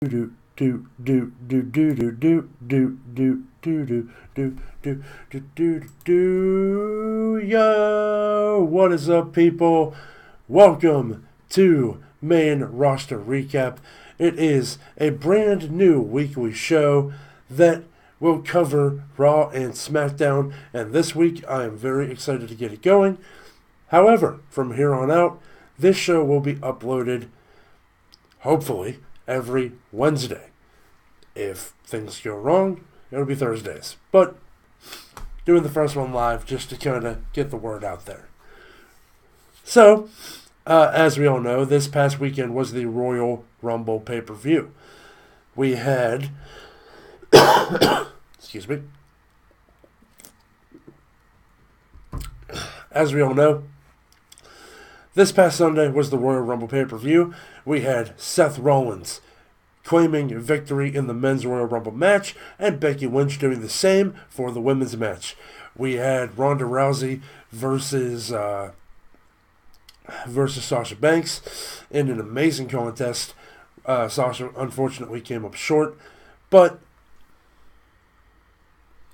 do do do do do do do do do do do do do do do do yo, what is up, people? Welcome to Main Roster Recap. It is a brand new weekly show that will cover Raw and SmackDown, and this week I am very excited to get it going. However, from here on out, this show will be uploaded, hopefully, every Wednesday. If things go wrong, it'll be Thursdays. But doing the first one live just to kind of get the word out there. So, as we all know, this past weekend was the Royal Rumble pay-per-view. We had, excuse me, as we all know, this past Sunday was the Royal Rumble pay-per-view. We had Seth Rollins claiming victory in the Men's Royal Rumble match, and Becky Lynch doing the same for the Women's match. We had Ronda Rousey versus Sasha Banks in an amazing contest. Sasha unfortunately came up short, but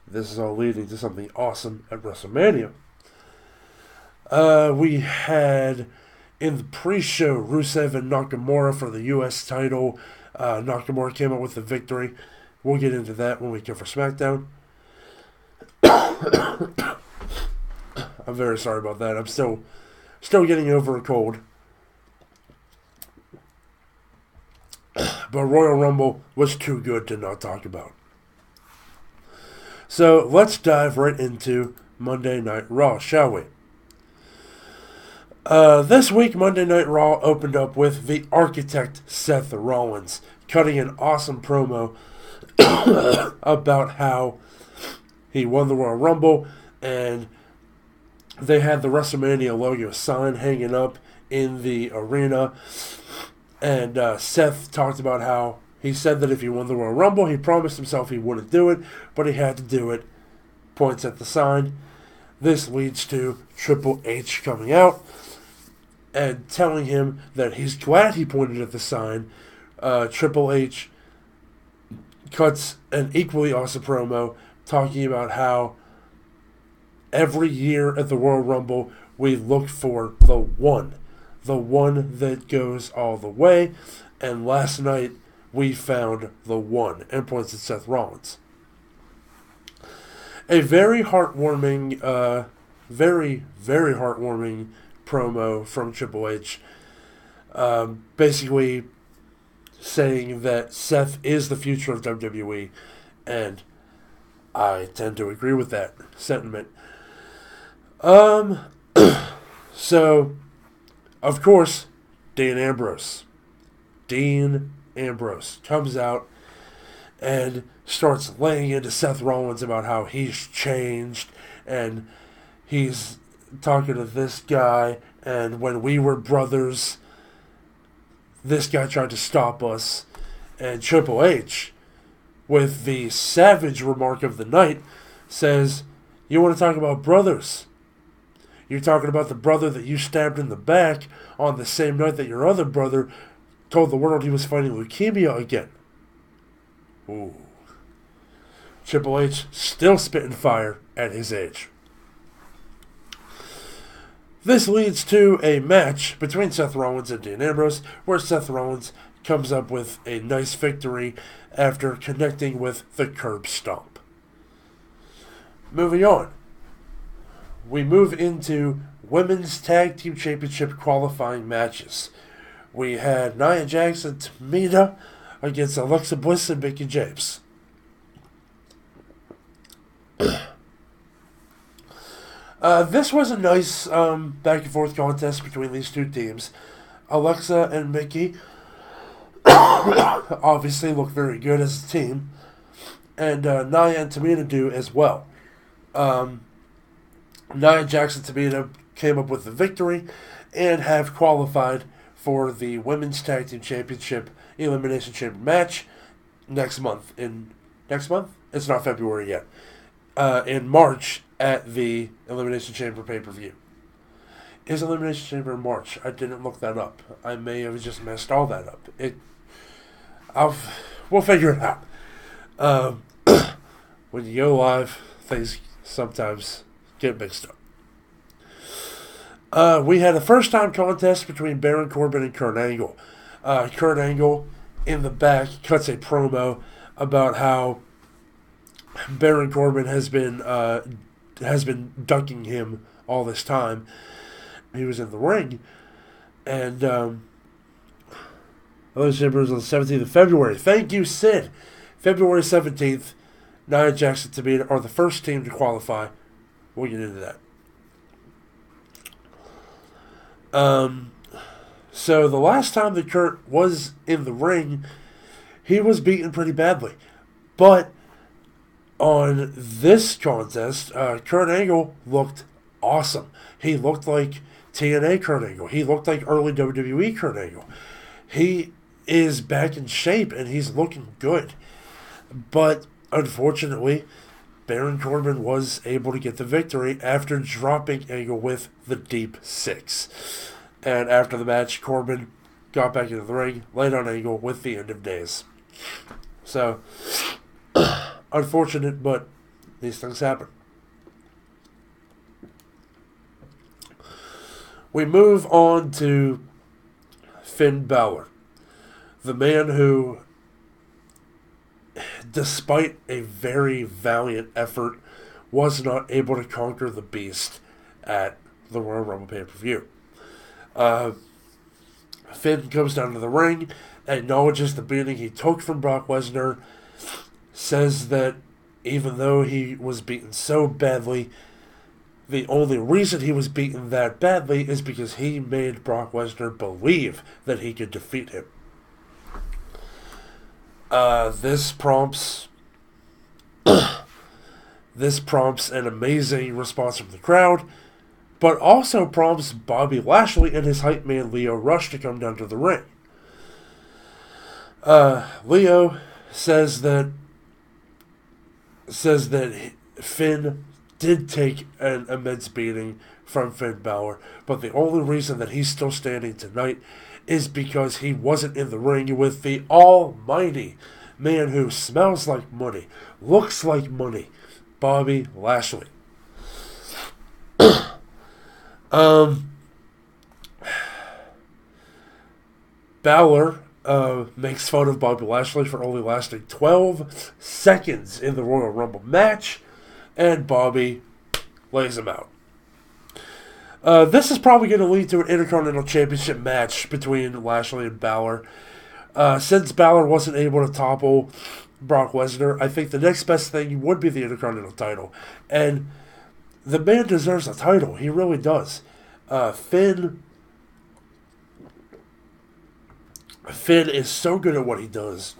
this is all leading to something awesome at WrestleMania. We had in the pre-show Rusev and Nakamura for the U.S. title. Nakamura came out with the victory. We'll get into that when we go for SmackDown. I'm very sorry about that. I'm still getting over a cold. But Royal Rumble was too good to not talk about. So let's dive right into Monday Night Raw, shall we? This week, Monday Night Raw opened up with the Architect Seth Rollins cutting an awesome promo about how he won the Royal Rumble, and they had the WrestleMania logo sign hanging up in the arena, and Seth talked about how he said that if he won the Royal Rumble, he promised himself he wouldn't do it, but he had to do it. Points at the sign. This leads to Triple H coming out and telling him that he's glad he pointed at the sign. Triple H cuts an equally awesome promo talking about how every year at the Royal Rumble we look for the one that goes all the way, and last night we found the one, and points at Seth Rollins. A very heartwarming, very, very heartwarming promo from Triple H, basically saying that Seth is the future of WWE, and I tend to agree with that sentiment. So, of course, Dean Ambrose comes out and starts laying into Seth Rollins about how he's changed, and he's talking to this guy, and when we were brothers, this guy tried to stop us. And Triple H, with the savage remark of the night, says, "You want to talk about brothers? You're talking about the brother that you stabbed in the back on the same night that your other brother told the world he was fighting leukemia again." Ooh. Triple H still spitting fire at his age. This leads to a match between Seth Rollins and Dean Ambrose, where Seth Rollins comes up with a nice victory after connecting with the curb stomp. Moving on, we move into Women's Tag Team Championship qualifying matches. We had Nia Jax and Tamina against Alexa Bliss and Mickie James. This was a nice back and forth contest between these two teams. Alexa and Mickie obviously look very good as a team, and Nia and Tamina do as well. Nia Jax and Tamina came up with the victory and have qualified for the Women's Tag Team Championship Elimination Chamber match next month. Next month? It's not February yet. In March at the Elimination Chamber pay-per-view. Is Elimination Chamber in March? I didn't look that up. I may have just messed all that up. I'll we'll figure it out. Um, when you go live, things sometimes get mixed up. We had a first time contest between Baron Corbin and Kurt Angle. Kurt Angle in the back cuts a promo about how Baron Corbin has been dunking him all this time. He was in the ring, and Elimination Chamber was on the 17th of February. Thank you, Sid. February 17th, Nia Jax and Tamina are the first team to qualify. We'll get into that. So the last time that Kurt was in the ring, he was beaten pretty badly. But on this contest, Kurt Angle looked awesome. He looked like TNA Kurt Angle. He looked like early WWE Kurt Angle. He is back in shape and he's looking good. But unfortunately, Baron Corbin was able to get the victory after dropping Angle with the Deep Six. And after the match, Corbin got back into the ring, laid on Angle with the End of Days. So, unfortunate, but these things happen. We move on to Finn Balor, the man who, despite a very valiant effort, was not able to conquer the Beast at the Royal Rumble pay-per-view. Finn comes down to the ring, acknowledges the beating he took from Brock Lesnar, says that even though he was beaten so badly, the only reason he was beaten that badly is because he made Brock Lesnar believe that he could defeat him. This prompts an amazing response from the crowd, but also prompts Bobby Lashley and his hype man Lio Rush to come down to the ring. Lio says that Finn did take an immense beating from Finn Balor, but the only reason that he's still standing tonight is because he wasn't in the ring with the almighty man who smells like money, looks like money, Bobby Lashley. Balor makes fun of Bobby Lashley for only lasting 12 seconds in the Royal Rumble match, and Bobby lays him out. This is probably going to lead to an Intercontinental Championship match between Lashley and Balor. Since Balor wasn't able to topple Brock Lesnar, I think the next best thing would be the Intercontinental title. And the man deserves a title. He really does. Finn is so good at what he does.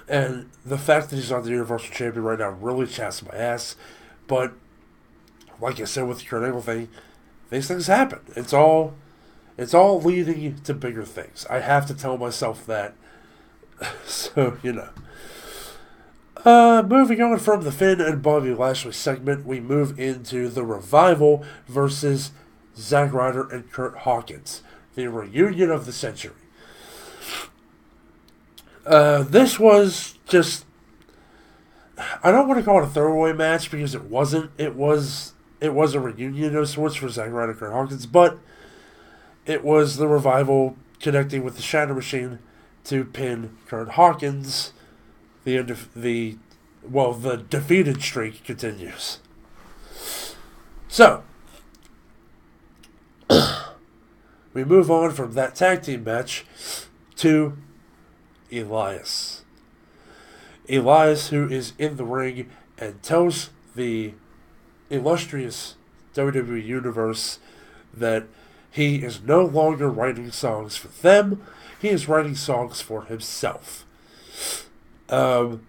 And the fact that he's not the Universal Champion right now really chaps my ass. But, like I said with the Kurt Angle thing, these things happen. It's all leading to bigger things. I have to tell myself that. So, you know. Moving on from the Finn and Bobby Lashley segment, we move into the Revival versus Zack Ryder and Curt Hawkins. The reunion of the century. This was just, I don't want to call it a throwaway match because it wasn't. It was a reunion of sorts for Zack Ryder and Curt Hawkins, but it was the Revival connecting with the Shatter Machine to pin Curt Hawkins. The defeated streak continues. So, we move on from that tag team match to Elias. Elias, who is in the ring and tells the illustrious WWE Universe that he is no longer writing songs for them, he is writing songs for himself. Thank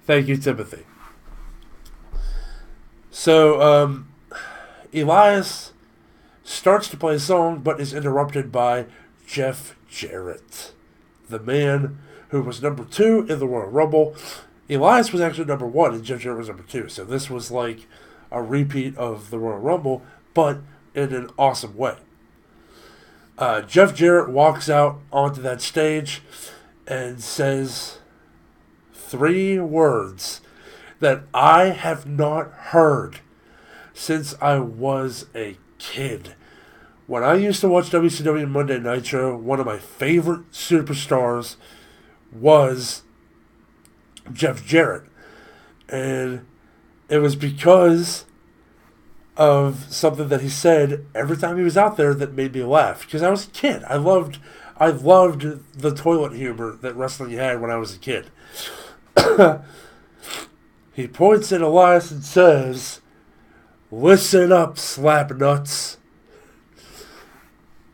you, Timothy. So, Elias starts to play a song, but is interrupted by Jeff Jarrett, the man who was number 2 in the Royal Rumble. Elias was actually number 1, and Jeff Jarrett was number 2. So this was like a repeat of the Royal Rumble, but in an awesome way. Jeff Jarrett walks out onto that stage and says 3 words that I have not heard since I was a kid. When I used to watch WCW Monday Nitro, one of my favorite superstars was Jeff Jarrett. And it was because of something that he said every time he was out there that made me laugh. Because I was a kid. I loved the toilet humor that wrestling had when I was a kid. He points at Elias and says, "Listen up, slapnuts."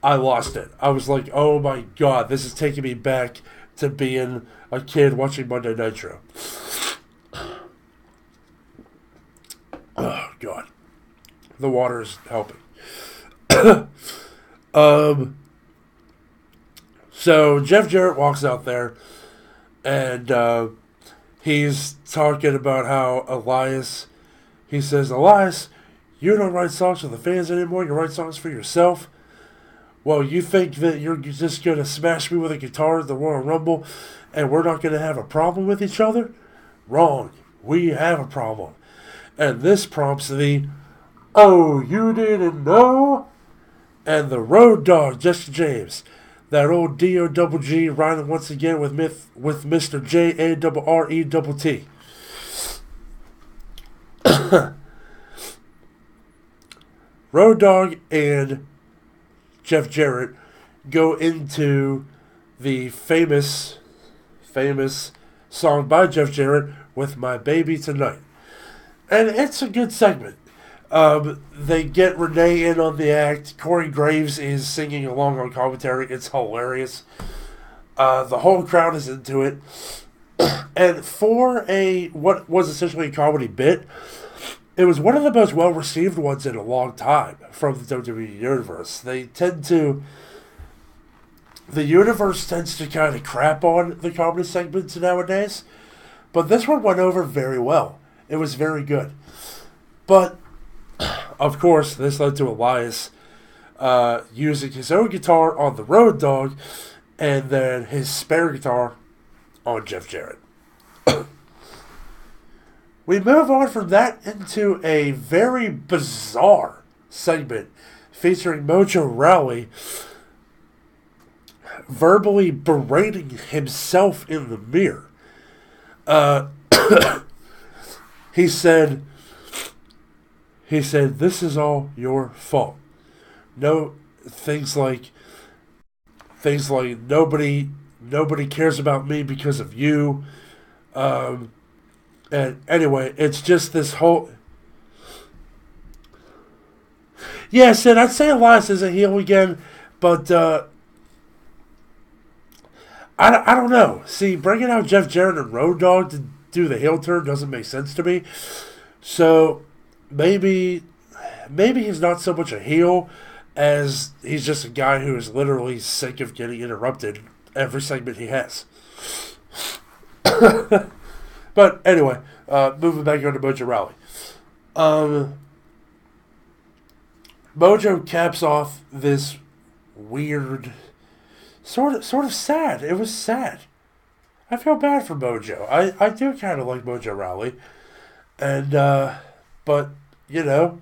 I lost it. I was like, oh my god, this is taking me back to being a kid watching Monday Nitro. Oh god. The water is helping. So Jeff Jarrett walks out there and he's talking about how Elias, he says, "Elias, you don't write songs for the fans anymore, you write songs for yourself. Well, you think that you're just going to smash me with a guitar at the Royal Rumble and we're not going to have a problem with each other? Wrong. We have a problem." And this prompts the, "Oh, you didn't know?" And the Road Dogg, Jesse James, that old D-O-double-G riding once again with Mr. J-A-R-R-E-T-T. Road Dogg and Jeff Jarrett go into the famous song by Jeff Jarrett, "With My Baby Tonight." And it's a good segment. They get Renee in on the act. Corey Graves is singing along on commentary. It's hilarious. The whole crowd is into it. And for what was essentially a comedy bit, it was one of the most well-received ones in a long time from the WWE Universe. The Universe tends to kind of crap on the comedy segments nowadays, but this one went over very well. It was very good. But, of course, this led to Elias using his own guitar on the Road Dogg and then his spare guitar on Jeff Jarrett. We move on from that into a very bizarre segment featuring Mojo Rawley verbally berating himself in the mirror. He said, "This is all your fault." No, things like nobody cares about me because of you. And anyway, it's just this whole... Yeah, Sid, I'd say Elias is a heel again, but I don't know. See, bringing out Jeff Jarrett and Road Dogg to do the heel turn doesn't make sense to me. So maybe he's not so much a heel as he's just a guy who is literally sick of getting interrupted every segment he has. But anyway, moving back on to Mojo Rawley. Mojo caps off this weird, sort of sad. It was sad. I feel bad for Mojo. I do kind of like Mojo Rawley. And, but, you know,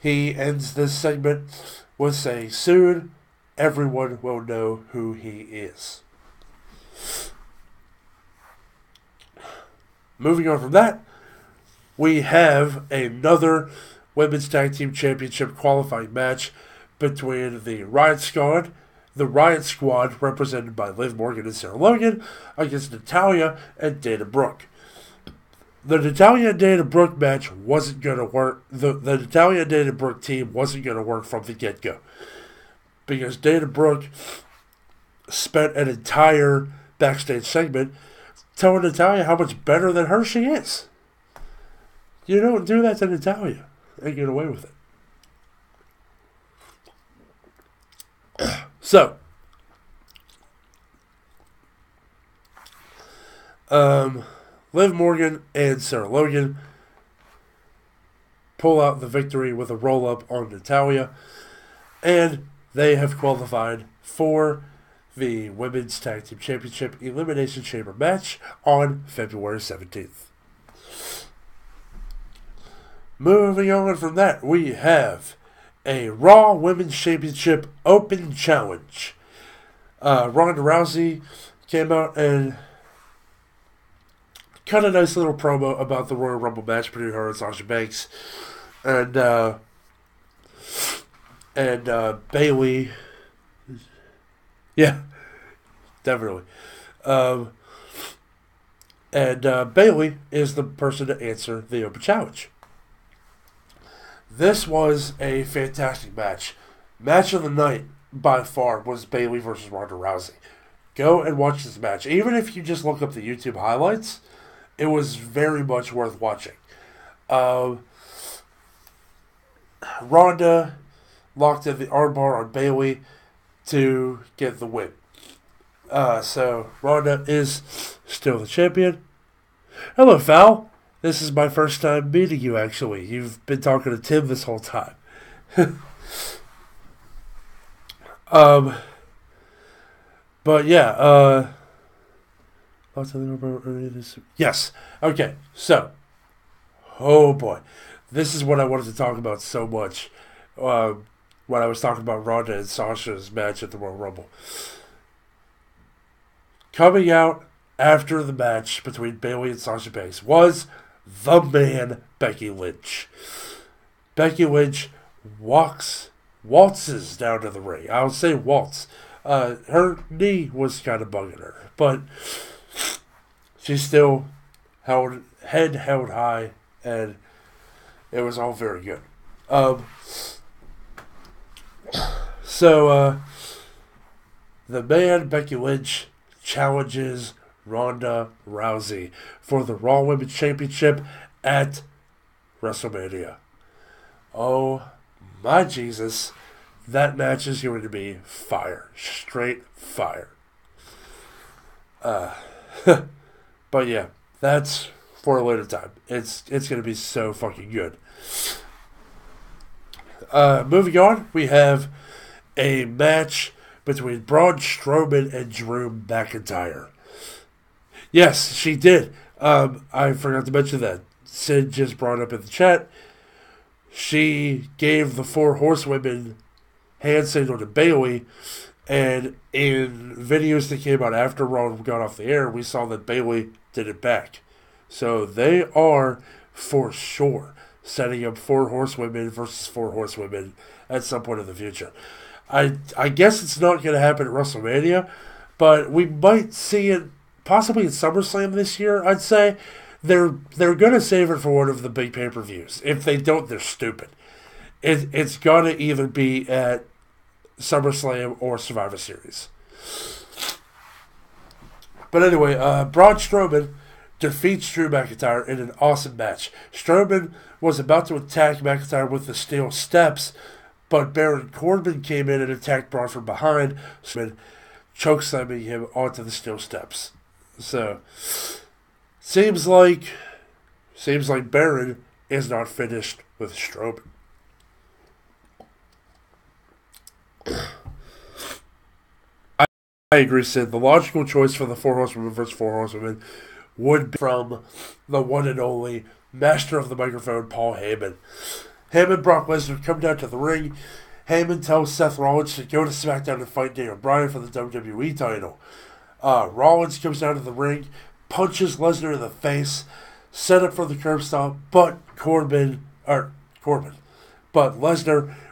he ends this segment with saying, "Soon, everyone will know who he is." Moving on from that, we have another Women's Tag Team Championship qualifying match between the Riot Squad represented by Liv Morgan and Sarah Logan, against Natalya and Dana Brooke. The Natalya and Dana Brooke match wasn't going to work. The Natalya and Dana Brooke team wasn't going to work from the get-go, because Dana Brooke spent an entire backstage segment telling Natalya how much better than her she is. You don't do that to Natalya and get away with it. So, Liv Morgan and Sarah Logan pull out the victory with a roll-up on Natalya. And they have qualified for the Women's Tag Team Championship Elimination Chamber match on February 17th. Moving on from that, we have a Raw Women's Championship Open Challenge. Ronda Rousey came out and cut a nice little promo about the Royal Rumble match between her and Sasha Banks. And Bayley. Yeah, definitely. Bayley is the person to answer the Open Challenge. This was a fantastic match. Match of the night, by far, was Bayley versus Ronda Rousey. Go and watch this match. Even if you just look up the YouTube highlights, it was very much worth watching. Ronda locked in the armbar on Bayley to get the win. So Ronda is still the champion. Hello, Val. This is my first time meeting you, actually. You've been talking to Tim this whole time. But yeah, yes. Okay, so, oh boy. This is what I wanted to talk about so much when I was talking about Ronda and Sasha's match at the Royal Rumble. Coming out after the match between Bayley and Sasha Banks was the man, Becky Lynch. Becky Lynch waltzes down to the ring. I would say waltz. Her knee was kind of bugging her, but she still head held high, and it was all very good. So the man, Becky Lynch, challenges Ronda Rousey for the Raw Women's Championship at WrestleMania. Oh my Jesus, that match is going to be fire. Straight fire. But yeah, that's for a later time. It's going to be so fucking good. Moving on, we have a match between Braun Strowman and Drew McIntyre. Yes, she did. I forgot to mention that. Sid just brought up in the chat. She gave the 4 Horsewomen hand signal to Bayley, and in videos that came out after Raw got off the air, we saw that Bayley did it back. So they are, for sure, setting up 4 Horsewomen versus 4 Horsewomen at some point in the future. I guess it's not going to happen at WrestleMania, but we might see it possibly at SummerSlam this year, I'd say. They're going to save it for one of the big pay-per-views. If they don't, they're stupid. It's going to either be at SummerSlam or Survivor Series. But anyway, Braun Strowman defeats Drew McIntyre in an awesome match. Strowman was about to attack McIntyre with the steel steps, but Baron Corbin came in and attacked Braun from behind, chokeslamming him onto the steel steps. So, seems like Baron is not finished with Strowman. I agree, Sid. The logical choice for the 4 Horsewomen versus 4 Horsewomen would be from the one and only master of the microphone, Paul Heyman. Him and Brock Lesnar come down to the ring. Heyman tells Seth Rollins to go to SmackDown and fight Daniel Bryan for the WWE title. Rollins comes down to the ring, punches Lesnar in the face, set up for the curb stomp, but Lesnar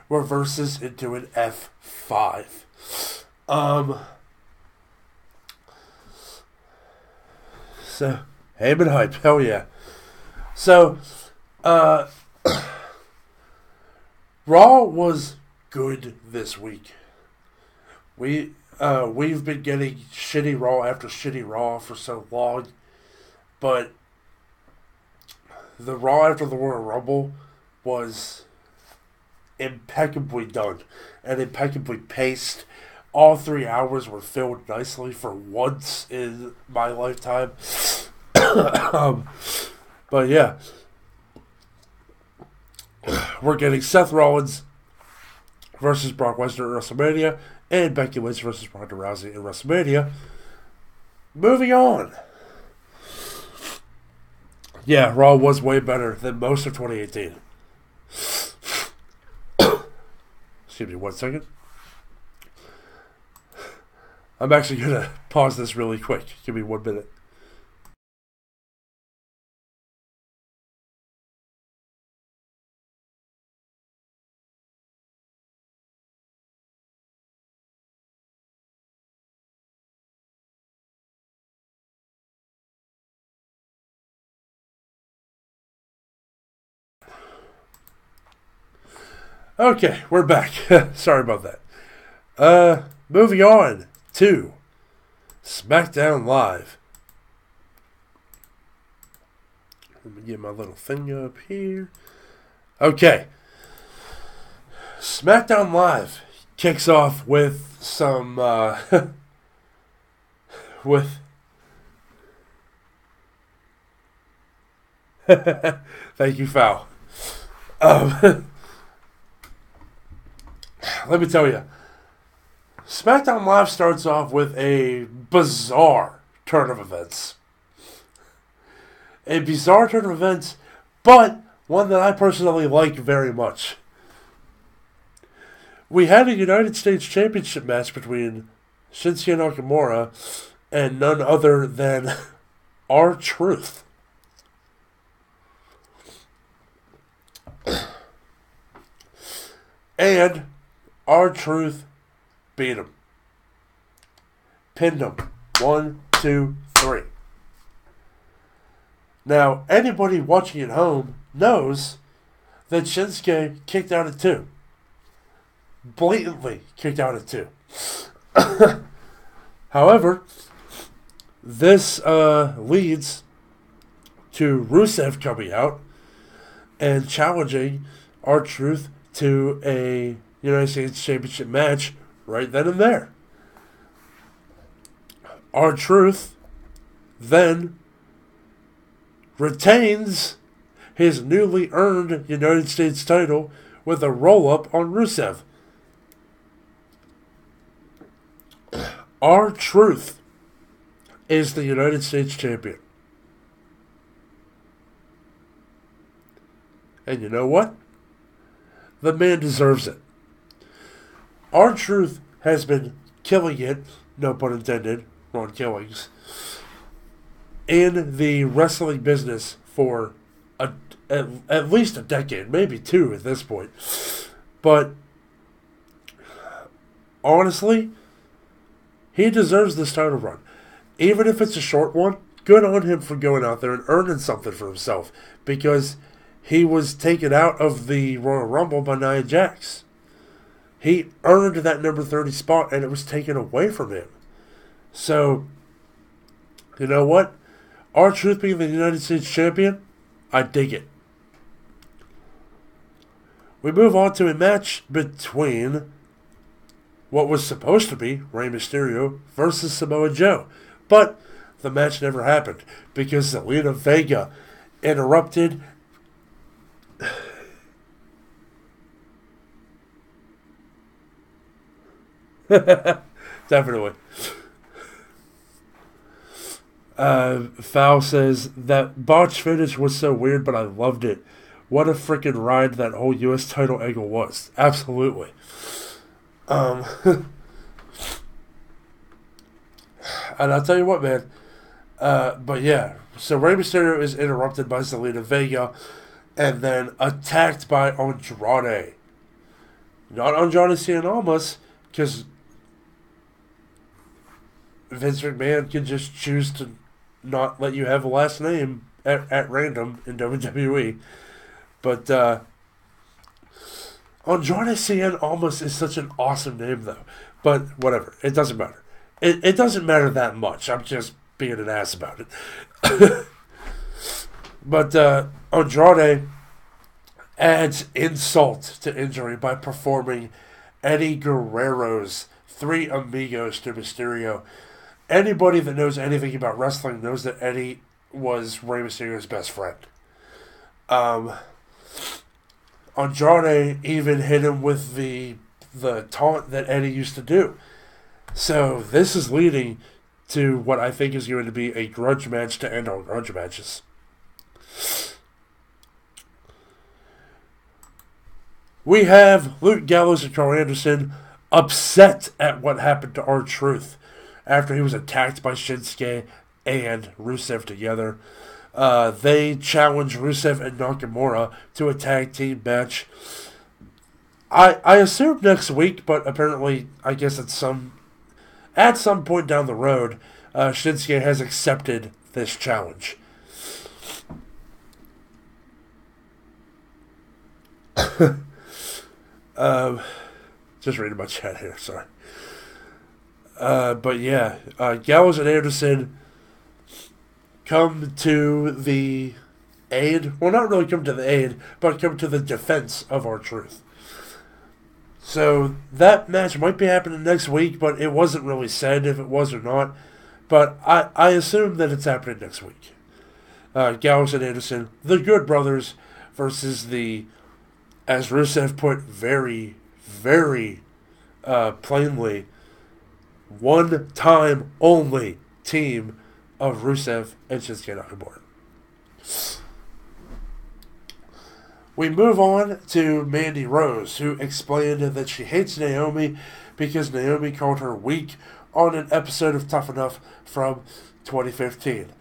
reverses into an F5. So, Heyman hype, hell yeah. So, Raw was good this week. We've been getting shitty Raw after shitty Raw for so long, but the Raw after the Royal Rumble was impeccably done and impeccably paced. All 3 hours were filled nicely for once in my lifetime. But yeah. we're getting Seth Rollins versus Brock Lesnar at WrestleMania, and Becky Lynch versus Ronda Rousey at WrestleMania. Moving on. Yeah, Raw was way better than most of 2018. Excuse me 1 second. I'm actually going to pause this really quick. Give me 1 minute. Okay, we're back. Sorry about that. Moving on to SmackDown Live. Let me get my little thing up here. Okay. SmackDown Live kicks off with some, thank you, Foul. Let me tell you, SmackDown Live starts off with a bizarre turn of events. A bizarre turn of events, but one that I personally like very much. We had a United States Championship match between Shinsuke Nakamura and none other than R-Truth. And R-Truth beat him. Pinned him. 1, 2, 3. Now, anybody watching at home knows that Shinsuke kicked out at 2. Blatantly kicked out at 2. However, this leads to Rusev coming out and challenging R-Truth to a United States Championship match right then and there. R-Truth then retains his newly earned United States title with a roll-up on Rusev. R-Truth is the United States champion. And you know what? The man deserves it. R-Truth has been killing it, no pun intended, Ron Killings, in the wrestling business for at least a decade, maybe 2 at this point. But honestly, he deserves this title run. Even if it's a short one, good on him for going out there and earning something for himself, because he was taken out of the Royal Rumble by Nia Jax. He earned that number 30 spot, and it was taken away from him. So, you know what? R-Truth being the United States champion, I dig it. We move on to a match between what was supposed to be Rey Mysterio versus Samoa Joe. But the match never happened because Zelina Vega interrupted. Definitely. Foul says that botch finish was so weird, but I loved it. What a freaking ride that whole U.S. title angle was. Absolutely. And I'll tell you what, man. But yeah, so Rey Mysterio is interrupted by Zelina Vega and then attacked by Andrade. Not Andrade Cien Almas, because Vince McMahon can just choose to not let you have a last name at random in WWE. But Andrade Cien Almas is such an awesome name, though. But whatever, it doesn't matter. It doesn't matter that much. I'm just being an ass about it. But Andrade adds insult to injury by performing Eddie Guerrero's Three Amigos to Mysterio. Anybody that knows anything about wrestling knows that Eddie was Rey Mysterio's best friend. Andrade even hit him with the taunt that Eddie used to do. So this is leading to what I think is going to be a grudge match to end all grudge matches. We have Luke Gallows and Carl Anderson upset at what happened to R-Truth after he was attacked by Shinsuke and Rusev together. They challenged Rusev and Nakamura to a tag team match. I assume next week, but apparently, I guess at some point down the road, Shinsuke has accepted this challenge. Just reading my chat here, sorry. But yeah, Gallows and Anderson come to the aid. Well, not really come to the aid, but come to the defense of R-Truth. So that match might be happening next week, but it wasn't really said if it was or not. But I assume that it's happening next week. Gallows and Anderson, the Good Brothers, versus the, as Rusev put very, very plainly, one time only team of Rusev and Shinsuke Nakamura. We move on to Mandy Rose, who explained that she hates Naomi because Naomi called her weak on an episode of Tough Enough from 2015.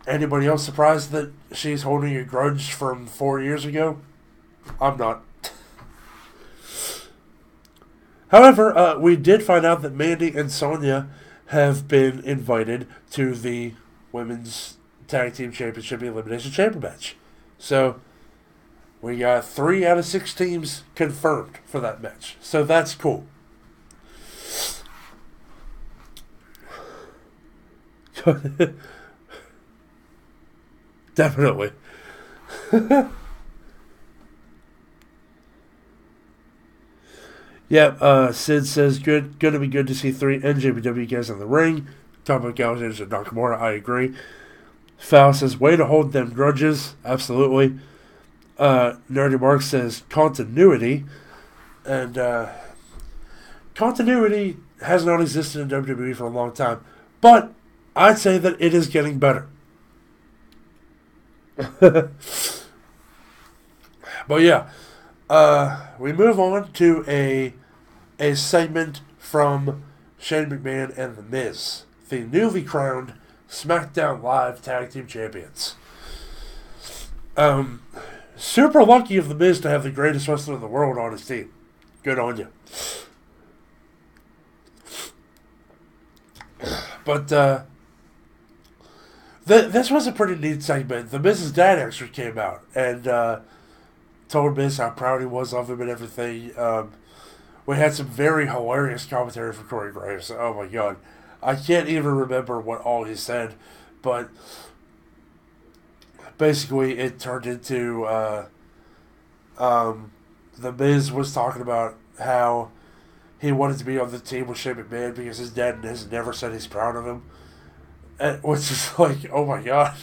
Anybody else surprised that she's holding a grudge from 4 years ago? I'm not. However, we did find out that Mandy and Sonya have been invited to the Women's Tag Team Championship Elimination Chamber match. So, we got 3 out of 6 teams confirmed for that match. So that's cool. Definitely. Yeah, Sid says, gonna be good to see 3 NJPW guys in the ring. Talking about Gallows and Nakamura, I agree. Foul says, way to hold them grudges. Absolutely. Nerdy Mark says, continuity. And continuity has not existed in WWE for a long time. But I'd say that it is getting better. But yeah, we move on to a segment from Shane McMahon and The Miz, the newly crowned SmackDown Live Tag Team Champions. Super lucky of The Miz to have the greatest wrestler in the world on his team. Good on you. But this was a pretty neat segment. The Miz's dad actually came out and told Miz how proud he was of him and everything. We had some very hilarious commentary from Corey Graves. Oh my god. I can't even remember what all he said, but basically it turned into The Miz was talking about how he wanted to be on the team with Shane McMahon because his dad has never said he's proud of him. Which is like, oh my god.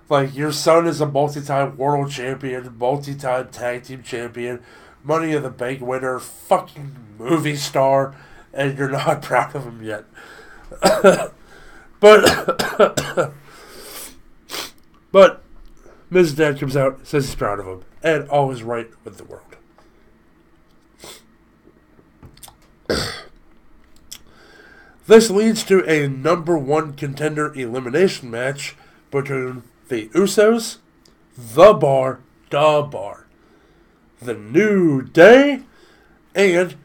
Like, your son is a multi-time world champion, multi-time tag team champion, Money in the Bank winner, fucking movie star, and you're not proud of him yet. But Miz's dad comes out, says he's proud of him, and all is right with the world. This leads to a number 1 contender elimination match between the Usos, The Bar, The New Day, and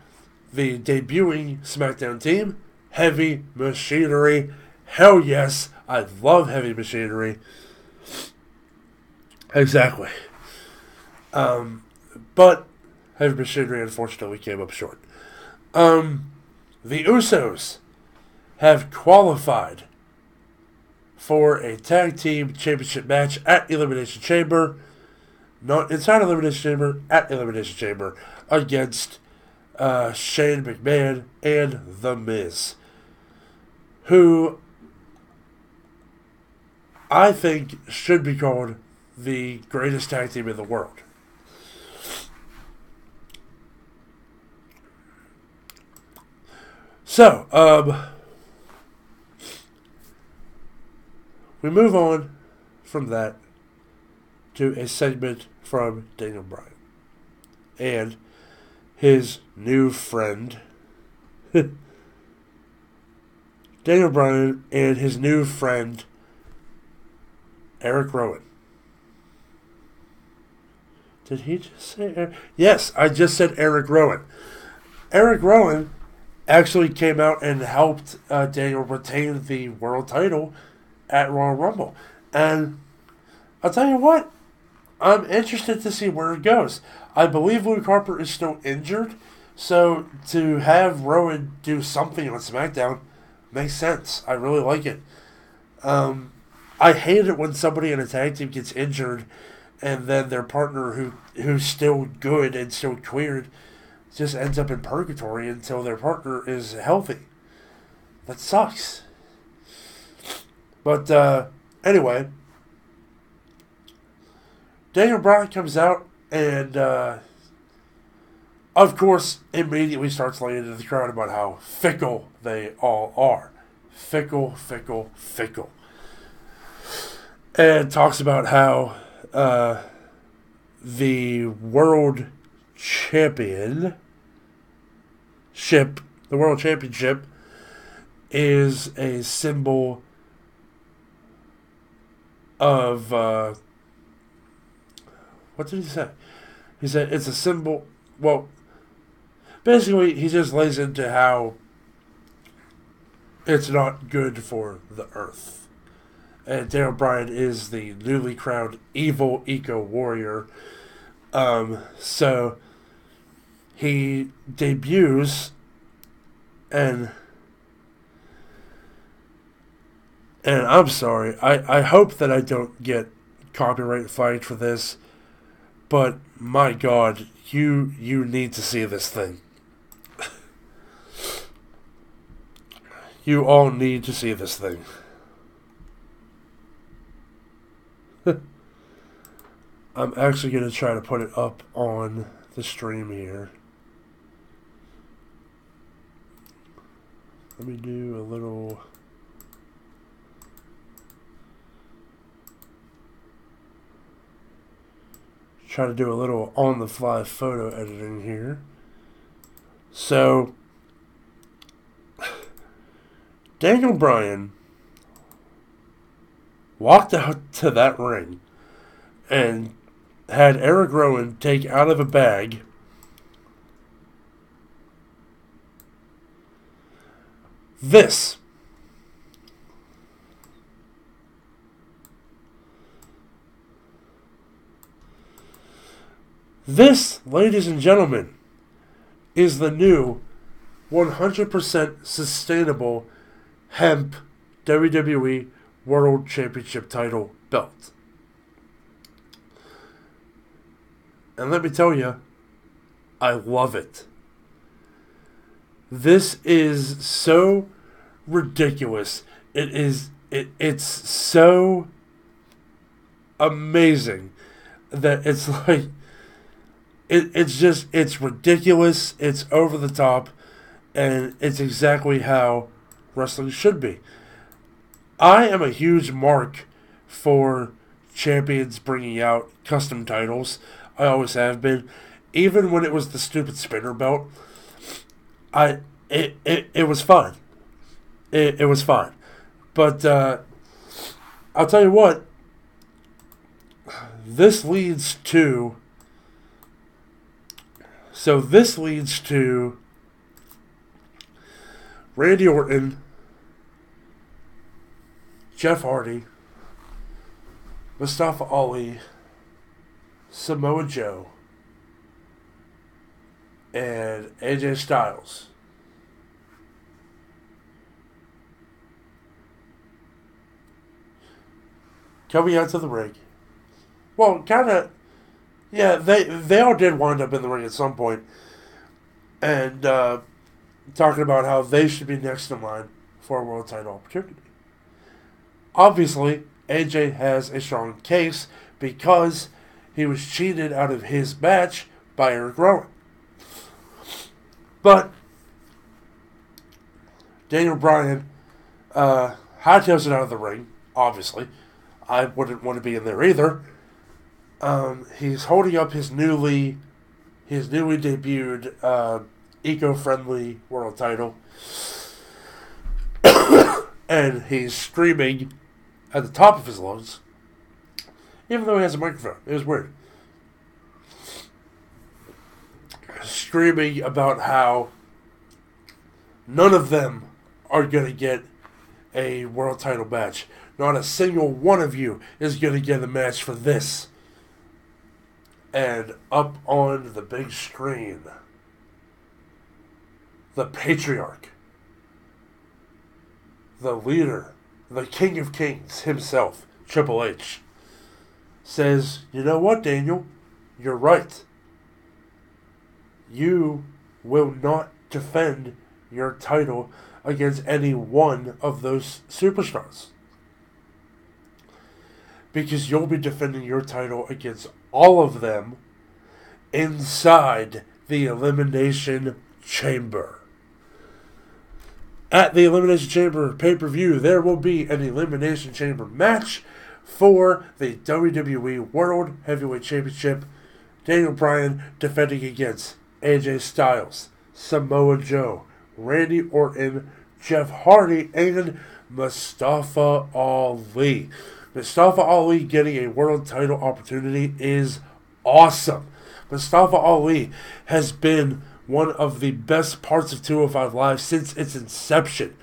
the debuting SmackDown team, Heavy Machinery. Hell yes, I love Heavy Machinery. Exactly. But Heavy Machinery unfortunately came up short. The Usos have qualified for a tag team championship match at Elimination Chamber. Not inside Elimination Chamber, at Elimination Chamber, against Shane McMahon and The Miz, who I think should be called the greatest tag team in the world. So, we move on from that to a segment from Daniel Bryan and his new friend. Daniel Bryan and his new friend, Eric Rowan. Did he just say Eric? Yes, I just said Eric Rowan. Eric Rowan actually came out and helped Daniel retain the world title at Royal Rumble. And I'll tell you what, I'm interested to see where it goes. I believe Luke Harper is still injured, so to have Rowan do something on SmackDown makes sense. I really like it. I hate it when somebody in a tag team gets injured and then their partner who's still good and still cleared just ends up in purgatory until their partner is healthy. That sucks. But anyway, Daniel Bryan comes out and of course immediately starts laying into the crowd about how fickle they all are. Fickle, fickle, fickle. And talks about how the world championship is a symbol of what did he say? He said it's a symbol. Well, basically, he just lays into how it's not good for the earth. And Daniel Bryan is the newly crowned evil eco-warrior. So he debuts and I'm sorry, I hope that I don't get copyright flagged for this, but my God, you need to see this thing. You all need to see this thing. I'm actually going to try to put it up on the stream here. Let me do a little... Try to do a little on-the-fly photo editing here. So, Daniel Bryan walked out to that ring and had Eric Rowan take out of a bag this. This, ladies and gentlemen, is the new 100% sustainable hemp WWE World Championship title belt. And let me tell you, I love it. This is so ridiculous. It's so amazing that it's like it's ridiculous, it's over the top, and it's exactly how wrestling should be. I am a huge mark for champions bringing out custom titles. I always have been. Even when it was the stupid spinner belt, it was fun. It was fun. But I'll tell you what, this leads to Randy Orton, Jeff Hardy, Mustafa Ali, Samoa Joe, and AJ Styles coming out to the ring. Well, kind of, yeah, they all did wind up in the ring at some point, and talking about how they should be next in line for a world title opportunity. Obviously, AJ has a strong case because he was cheated out of his match by Eric Rowan. But Daniel Bryan hightails it out of the ring, obviously. I wouldn't want to be in there either. He's holding up his newly debuted eco-friendly world title. And he's screaming at the top of his lungs, even though he has a microphone. It was weird. Screaming about how none of them are going to get a world title match. Not a single one of you is going to get a match for this. And up on the big screen, the patriarch, the leader, the King of Kings himself, Triple H, says, "You know what, Daniel? You're right. You will not defend your title against any one of those superstars. Because you'll be defending your title against all of them inside the Elimination Chamber. At the Elimination Chamber pay-per-view, there will be an Elimination Chamber match for the WWE World Heavyweight Championship. Daniel Bryan defending against AJ Styles, Samoa Joe, Randy Orton, Jeff Hardy, and Mustafa Ali. Mustafa Ali getting a world title opportunity is awesome. Mustafa Ali has been one of the best parts of 205 Live since its inception.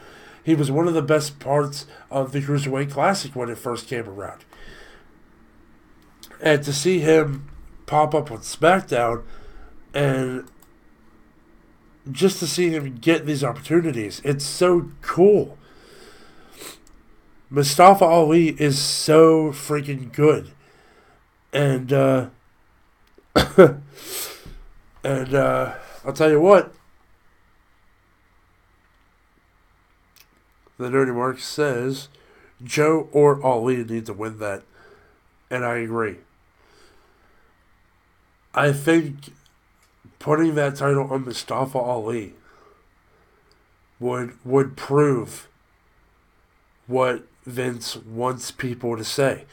He was one of the best parts of the Cruiserweight Classic when it first came around. And to see him pop up on SmackDown and just to see him get these opportunities, it's so cool. Mustafa Ali is so freaking good. And, I'll tell you what. The Nerdy Mark says Joe or Ali need to win that. And I agree. I think putting that title on Mustafa Ali would prove what Vince wants people to say.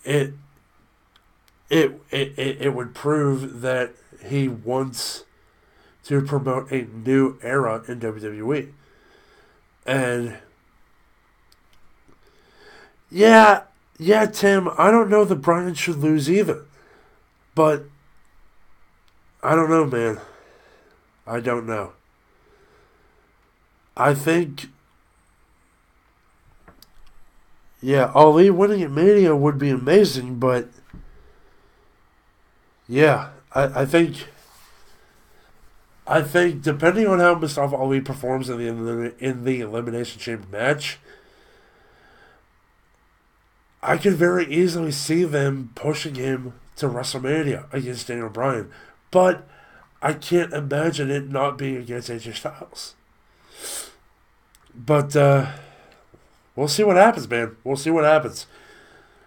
It would prove that he wants to promote a new era in WWE. And yeah, Tim, I don't know that Bryan should lose either. But I don't know, man. I don't know. I think Ali winning at Mania would be amazing, but yeah, I think depending on how Mustafa Ali performs in the Elimination Chamber match, I could very easily see them pushing him to WrestleMania against Daniel Bryan, but I can't imagine it not being against AJ Styles. But we'll see what happens, man. We'll see what happens.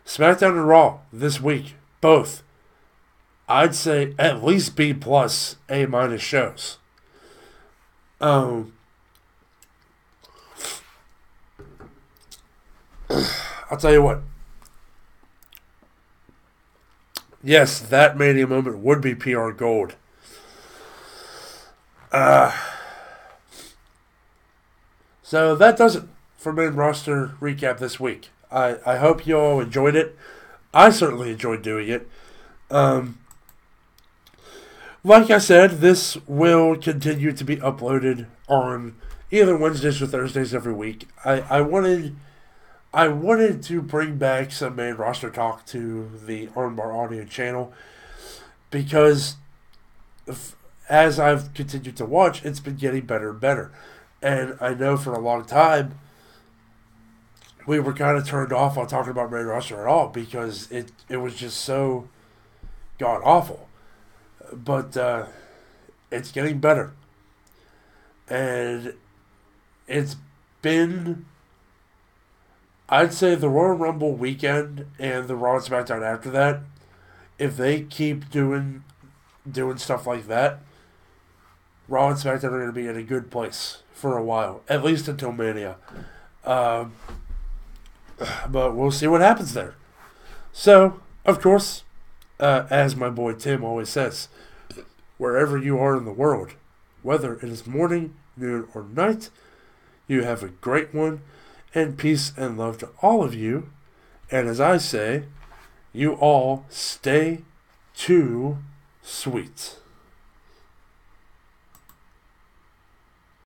SmackDown and Raw this week, both, I'd say at least B+, A- shows. I'll tell you what. Yes, that Mania moment would be PR gold. So that does it for main roster recap this week. I hope you all enjoyed it. I certainly enjoyed doing it. Like I said, this will continue to be uploaded on either Wednesdays or Thursdays every week. I wanted to bring back some main roster talk to the Armbar Audio channel because as I've continued to watch, it's been getting better and better. And I know for a long time, we were kind of turned off on talking about main roster at all because it was just so god-awful. But it's getting better. And it's been I'd say the Royal Rumble weekend and the Raw and SmackDown after that, if they keep doing stuff like that, Raw and SmackDown are going to be in a good place for a while, at least until Mania. But we'll see what happens there. So, of course, as my boy Tim always says, wherever you are in the world, whether it is morning, noon, or night, you have a great one, and peace and love to all of you. And as I say, you all stay too sweet.